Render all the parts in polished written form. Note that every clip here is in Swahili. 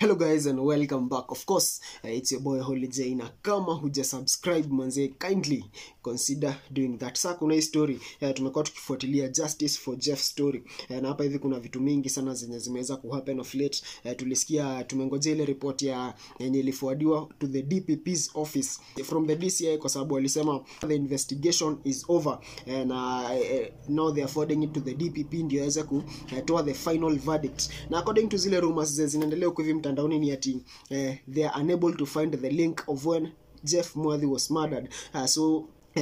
Hello guys and welcome back. Of course, it's your boy Holy J. Na kama huja subscribe manze, kindly consider doing that. Sasa kuna hii story tumekuwa tukifuatilia Justice for Jeff story. Na hapa hivi kuna vitu mingi sana zenye zimeweza kuhappen of late. Tulisikia tumengojea ile report yenye iliforwardiwa to the DPP's office from the DCI kwa sababu walisema the investigation is over and now they are forwarding it to the DPP ndio aweze kutoa the final verdict. Na according to zile rumors zinaendelea kwa hivi mtandaoni ni ati they are unable to find the link of when Jeff Mwathi was murdered.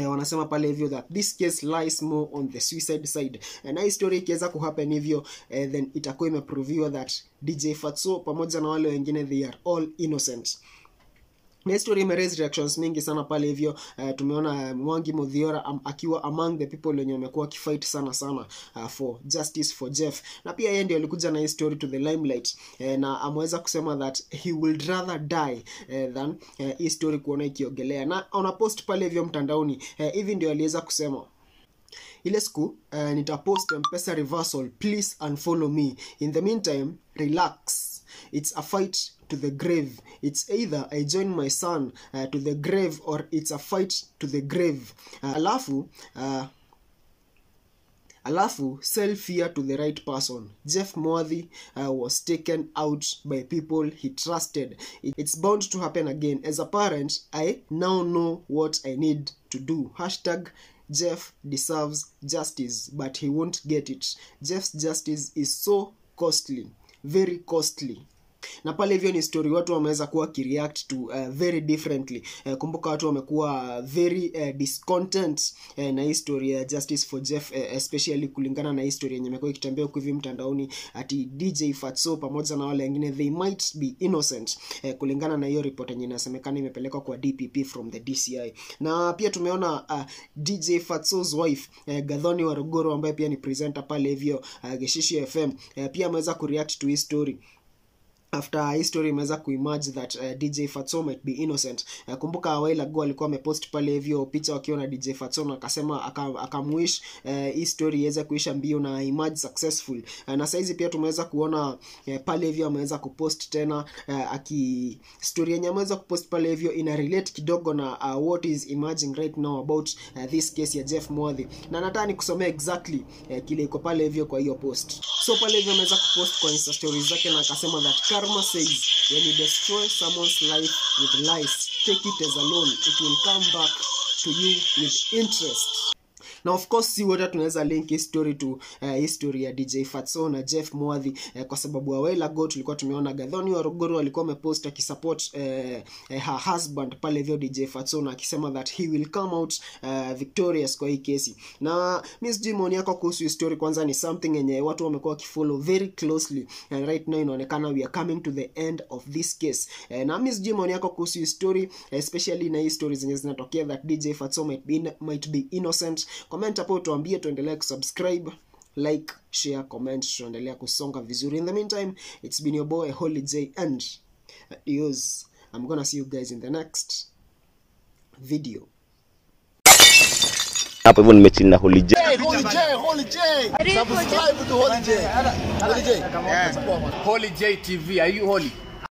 Wanasema pale hivyo that this case lies more on the suicide side. Na hii story ikiweza kuhappen hivyo then itakuwa imeproviwa that DJ Fatxo pamoja na wale wengine they are all innocent. Na story imeraise reactions mingi sana pale hivyo. Tumeona Mwathi akiwa among the people wenye wamekuwa kifight sana for justice for Jeff. Na pia yeye ndiye alikuja na hii story to the limelight na ameweza kusema that he would rather die than hii story kuona ikiongelea. Na on a post pale hivyo mtandaoni hivi ndio aliweza kusema: ile siku nitapost M-Pesa reversal, please unfollow me. In the meantime, relax. It's a fight to the grave. It's either I join my son to the grave or it's a fight to the grave. Alafu sell fear to the right person. Jeff Mwathi was taken out by people he trusted. It's bound to happen again. As a parent, I now know what I need to do. #Jeff deserves justice, but he won't get it. Jeff's justice is so costly, very costly. Na pale hivyo ni story watu wameweza kuwa kireact to very differently. Kumbuka watu wamekuwa very discontent na history ya Justice for Jeff, especially kulingana na history yenye imekuwa ikitembea huko hivi mtandaoni ati DJ Fatxo pamoja na wale wengine they might be innocent kulingana na hiyo report yenye inasemekana imepelekwa kwa DPP from the DCI. Na pia tumeona DJ Fatxo's wife Gathoni Waruguru ambaye pia ni presenter pale hivyo Geshishi FM pia ameweza kureact to his story after history imeweza kuemerge that DJ Fatxo might be innocent. Kumbuka a while ago alikuwa amepost pale hivyo picha wakiwa na DJ Fatxo na akasema akamwish hii story iweze kuisha mbio na emerge successful. Na saizi pia tumeweza kuona pale hivyo ameweza kupost tena story yenye ameweza kupost pale hivyo ina relate kidogo na what is emerging right now about this case ya Jeff Mwathi. Na nataka nikusomea exactly kile iko pale hivyo kwa hiyo post. So pale hivyo ameweza kupost kwa Insta stories zake na akasema that Karma says, when you destroy someone's life with lies, take it as a loan. It will come back to you with interest. Now of course si wote tunaweza link hii story to history ya DJ Fatxo na Jeff Mwathi kwa sababu a while ago tulikuwa tumeona Gathoni Waruguru alikuwa amepost akisupport her husband pale hivyo DJ Fatxo na akisema that he will come out victorious kwa hii kesi. Na Miss Jimon yako kuhusu hii story kwanza ni something yenye watu wamekuwa wakifollow very closely and right now inaonekana we are coming to the end of this case. Na Miss Jimon yako kuhusu hii story especially na hii stories zenye zinatokea that DJ Fatxo might be innocent. Comment hapo tuambie, tuendelee kusubscribe, like, share, comment, tuendelee kusonga vizuri. In the meantime, it's been your boy Holy J and adios. I'm gonna see you guys in the next video. Hapo hivyo nimechill na Holy J. Holy J. Subscribe to Holy J. Holy J. Holy J TV. Are you holy?